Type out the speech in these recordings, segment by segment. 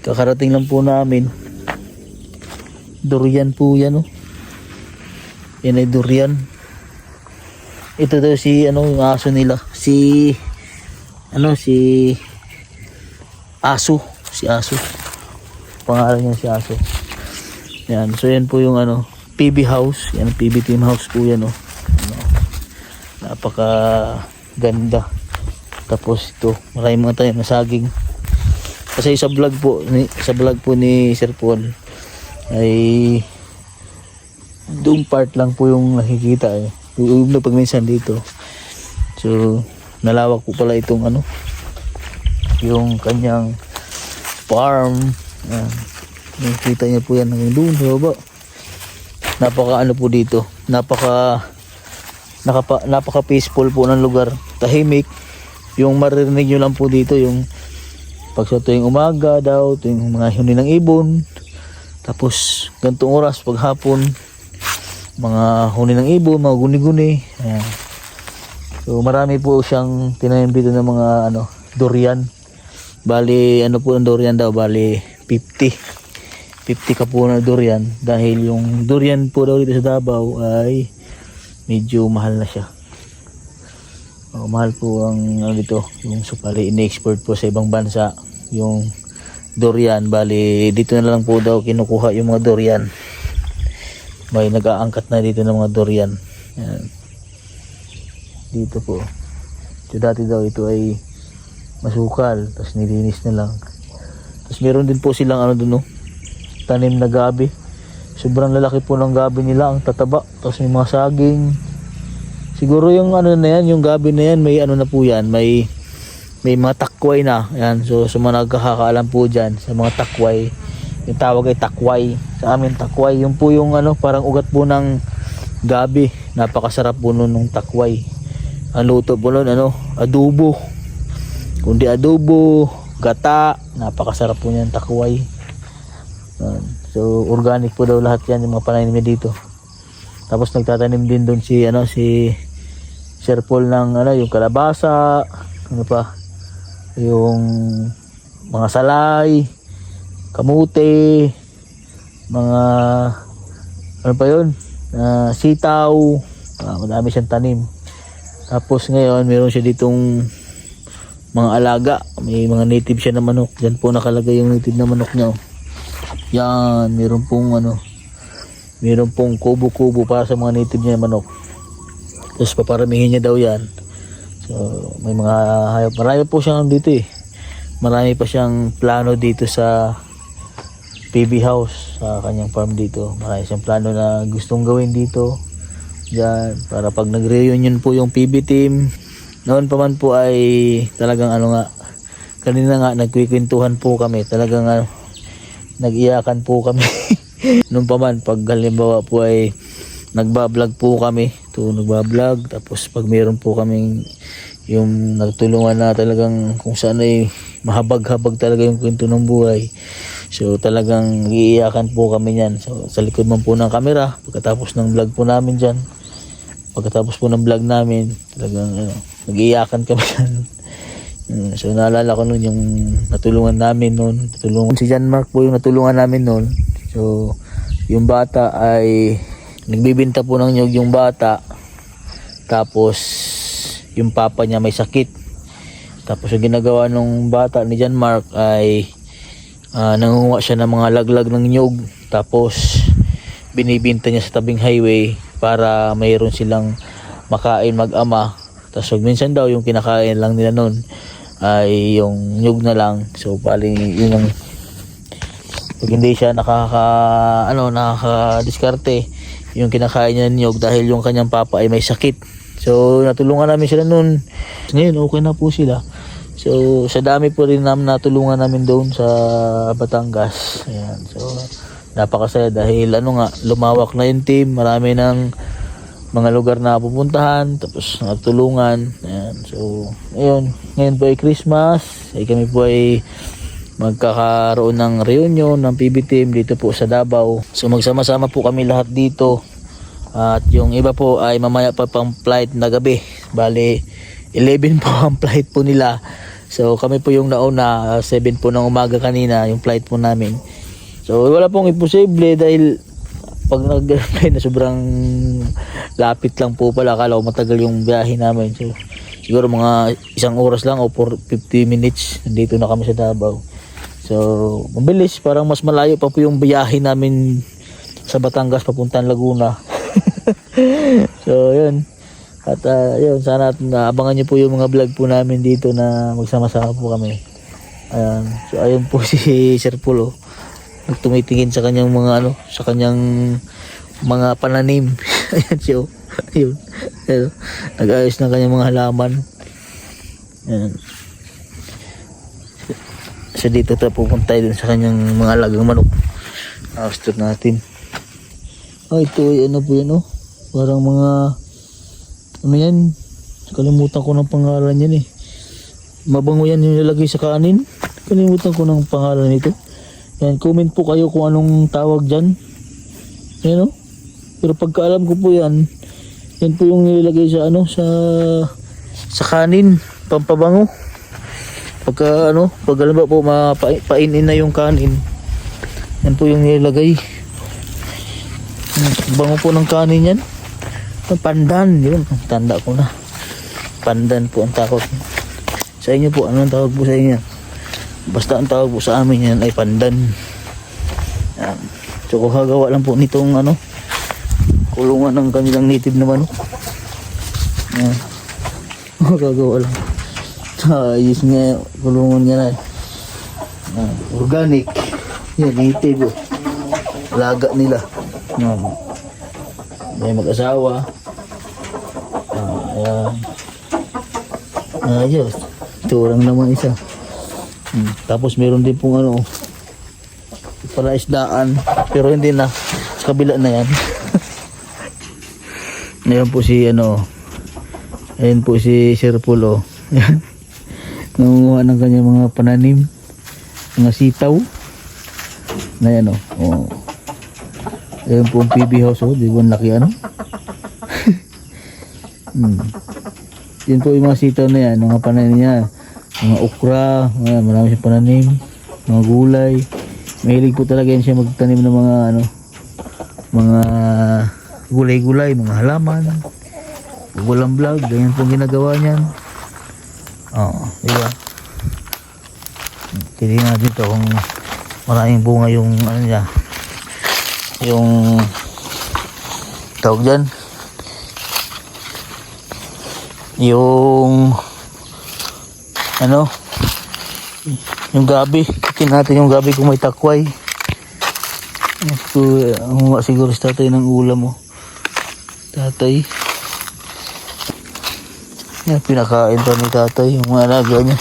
Kakarating lang po namin. Durian po yan, oh. Yan ay durian. Ito daw si yung aso nila. Si Aso. Si Aso. Pangalan niya si Aso. Yan. So yan po yung PB house. Yan, PB team house po yan, oh. Napaka ganda. Tapos ito, maraming mga tayo na saging. Kasi sa vlog po ni Sir Paul ay doong part lang po yung nakikita eh. Yung pag minsan dito. So nalawak po pala itong yung kanyang farm. Yan. Nakikita niyo po yan hanggang doon sa baba. Napaka po dito. Napaka peaceful po ng lugar. Tahimik. Yung maririnig nyo lang po dito yung pag sa tuwing umaga daw, tuwing mga huni ng ibon. Tapos gantong oras pag hapon, mga huni ng ibon, mga guni-guni. Ayan. So marami po siyang tinanim dito ng mga durian. Bali po ang durian daw, bali 50 ka po na durian. Dahil yung durian po daw dito sa Davao ay medyo mahal na siya. Mahal po ang dito, yung supali in-export po sa ibang bansa yung durian. Bali dito na lang po daw kinukuha yung mga durian. May nag-aangkat na dito ng mga durian. Yan. Dito po. So dati daw ito ay masukal, tapos nilinis na lang. Tapos meron din po silang tanim na gabi. Sobrang lalaki po ng gabi nila, ang tataba. Tapos may mga saging. Siguro yung na yan, yung gabi na yan, may na po yan, may mga takway na. Yan, so sa mga nagkakaalam po dyan, sa mga takway, yung tawag ay takway. Sa amin takway, yung po yung parang ugat po ng gabi. Napakasarap po nun ng takway. Ang luto po nun, adobo. Kundi adobo, gata, napakasarap po niyan takway. Yan. So organic po daw lahat yan, yung mga pananim niya dito. Tapos nagtatanim din doon si Sir Paul ng yung kalabasa, yung mga salay, kamote, mga sitaw, madami siyang tanim. Tapos ngayon meron siya ditong mga alaga, may mga native siya na manok. Diyan po nakalagay yung native na manok niya. Yan, meron pong kubo-kubo para sa mga native niya na manok. Tapos paparamihin niya daw yan. So may mga hayop. Marami po siyang dito eh. Marami pa siyang plano dito sa PB house, sa kanyang farm dito. Marami siyang plano na gustong gawin dito. Diyan, para pag nag-reunion po yung PB team. Noon pa man po ay talagang kanina nga nagkikwentuhan po kami. Talagang nag-iyakan po kami. Noon pa man, pag halimbawa po ay nagbablog po kami, nagbablog, tapos pag meron po kaming yung nagtulungan na talagang kung saan ay mahabag-habag talaga yung kwento ng buhay, so talagang iiyakan po kami niyan. So sa likod man po ng camera, pagkatapos ng vlog po namin dyan, pagkatapos po ng vlog namin, talagang nag-iiyakan kami dyan. So naalala ko noon yung natulungan namin noon, si John Mark po yung natulungan namin noon. So yung bata ay nagbibinta po ng nyug yung bata, tapos yung papa niya may sakit. Tapos yung ginagawa ng bata ni John Mark ay nangunguha siya ng mga laglag ng nyug, tapos binibinta niya sa tabing highway para mayroon silang makain mag-ama. Tapos minsan daw yung kinakain lang nila noon ay yung nyug na lang. So bali yun ang pag hindi siya nakaka-diskarte yung kinakain niya ng nyug dahil yung kanyang papa ay may sakit. So natulungan namin sila noon. Ngayon okay na po sila. So sa dami po rin namin natulungan namin doon sa Batangas. Ayan. So napakasaya dahil lumawak na yung team. Marami ng mga lugar na pupuntahan, tapos nagtulungan. Ayan. So ngayon po ay Christmas. Kami po ay magkakaroon ng reunion ng PB team dito po sa Davao. So magsama-sama po kami lahat dito. At yung iba po ay mamaya pa pang flight na gabi. Bali 11 po ang flight po nila. So kami po yung nauna, 7 po ng umaga kanina yung flight po namin. So wala pong imposible dahil pag nag-fly na sobrang lapit lang po pala, akala ko matagal yung biyahe namin. So siguro mga 1 oras lang o 50 minutes nandito na kami sa Davao. So mabilis, parang mas malayo pa po yung biyahe namin sa Batangas papuntang Laguna. So yun. At yun, sana abangan nyo po yung mga vlog po namin dito na magsama-sama po kami. Ayan. So ayun po si Sir Pulo, tumitingin sa kanyang mga sa kanyang mga pananim. Ayan siya. Ayun. Ayun. Nag-ayos ng kanyang mga halaman. Ayan. So dito tayo pupunta din sa kanyang mga alagang manok. After natin. Ito ay ano po yan, parang mga ano yan, kalimutan ko ng pangalan yan mabango yan yung nilagay sa kanin, kalimutan ko ng pangalan nito. Yan, comment po kayo kung anong tawag dyan. Yan pero pagkaalam ko po yan po yung nilagay sa sa kanin, pampabango. Pagka pag alam ba po mapainin na yung kanin, yan po yung nilagay. Bango po ng kanin yan. Pandan, yun, tanda ko na. Pandan po ang tawag. Sa inyo po, anong tawag po sa inyo? Basta ang tawag po sa amin yan ay pandan. Yan. So kagagawa lang po nitong kulungan ng kanilang native na manok. Yan. Kagagawa lang. Ayos nga, kulungan nga na. Yan. Organic. Yan, native. Laga nila. Yan. May mag-asawa. Ayan. Ayos. Turang naman isa. Tapos meron din pong para isdaan. Pero hindi na. Sa kabila na yan. Ayan po si ayan po si Sir Pulo. Ayan. Nangunguha ng kanyang mga pananim. Mga sitaw. Na yan ayan po ang PB house di ba ang laki Yun po yung mga sitaw na yan, mga pananim niya, mga okra, marami siyang pananim, mga gulay. Mahilig po talaga yan siya magtanim ng mga gulay-gulay, mga halaman. Walang vlog, ganyan po ginagawa niyan. Diba? Tingnan natin ito kung maraming bunga yung niya, yung tawag dyan, yung yung gabi. Tingnan natin yung gabi kung may takway. Siguro sa tatay ng ulam tatay yan, pinakain pa ni tatay yung mga alaga niya.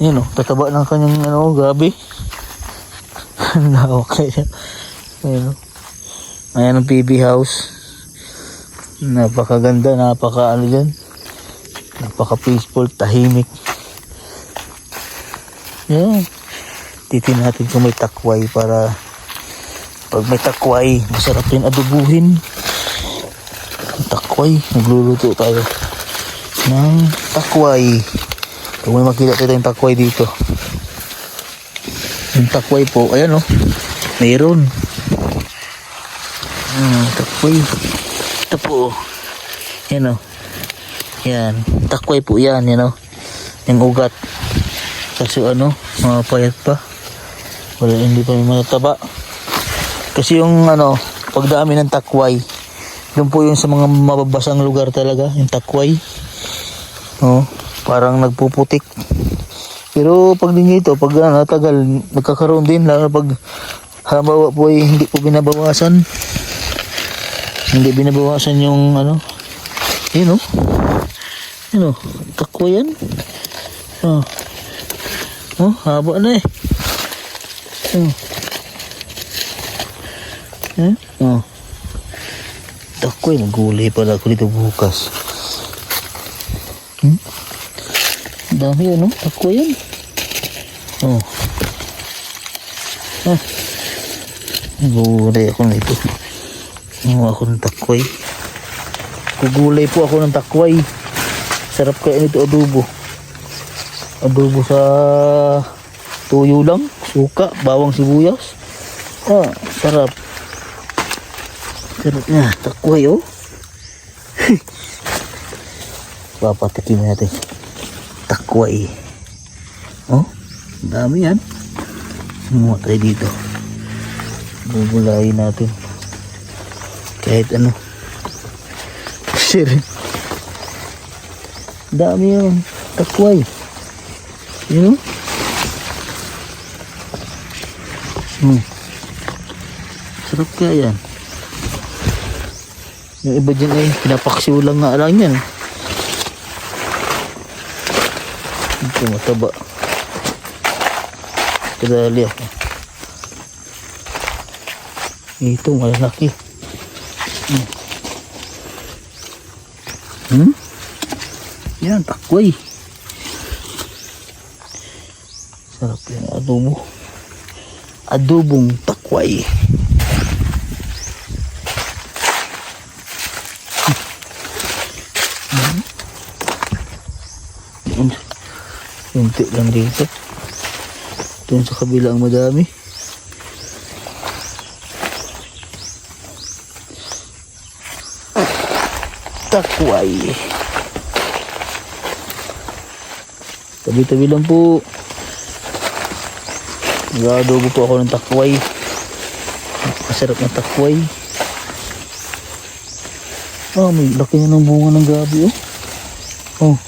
Yan tataba ng kanyang gabi. Okay. Ayan ang PB house. Napakaganda, dyan. Napaka peaceful, tahimik. Yan. Titin natin kung may takway para pag may takway, masarap yung adubuhin. Takway, nagluluto tayo ng takway. Kung may makita tayo yung takway dito. Yung takway po, ayan mayroon. Takway. Ito po. Yan yan. Takway po yan. Yung ugat. Kasi mga payat pa. Wala, hindi pa may mataba. Kasi yung pagdami ng takway, doon po yung sa mga mababasang lugar talaga, yung takway. Parang nagpuputik. Pero pag dito, pag natagal, nagkakaroon din, lalo pag halimbawa po ay hindi po binabawasan. Hindi binabawasan yung takwa yan. Haba na takwa, magulay pala ako dito bukas. Dami takwa yan. Gulay ako nito. Ako ng takway. Gugulay po ako ng takway. Sarap kaya nito adobo. Adobo sa tuyo lang, suka, bawang sibuyas. Sarap. Sarap na, takway oh. Papatikim natin. Takway. Oh, dami yan. Sumuha tayo dito. Bubulayin natin. Kahit ano. Share. Dami yan. Takway. Yun oh. Sarap kaya yan. Yung iba dyan ay pinapaksiw lang nga lang yan. Ito mataba. Kadali ako. Ito malalaki. Yan, takway. Sarap yan, adobo. Adobong takway. Unti lang dito. Doon sa kabila ang madami. Takway. Tabi-tabi lang po. Nag-adobo po ako ng takway. Masarap ng takway. May laki na ng bunga ng gabi oh.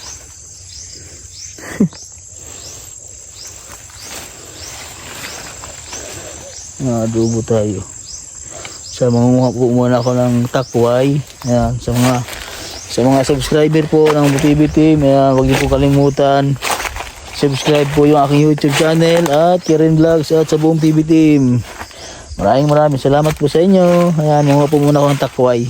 Adobo tayo. Sa mga po muna ako ng takway. Ayan, sa mga subscriber po ng Motivi Team, ayan, huwag niyo po kalimutan subscribe po yung aking YouTube channel at Karen Vlogs at sa buong TV Team. Maraming salamat po sa inyo. Ayan, mga po muna ako ng takway.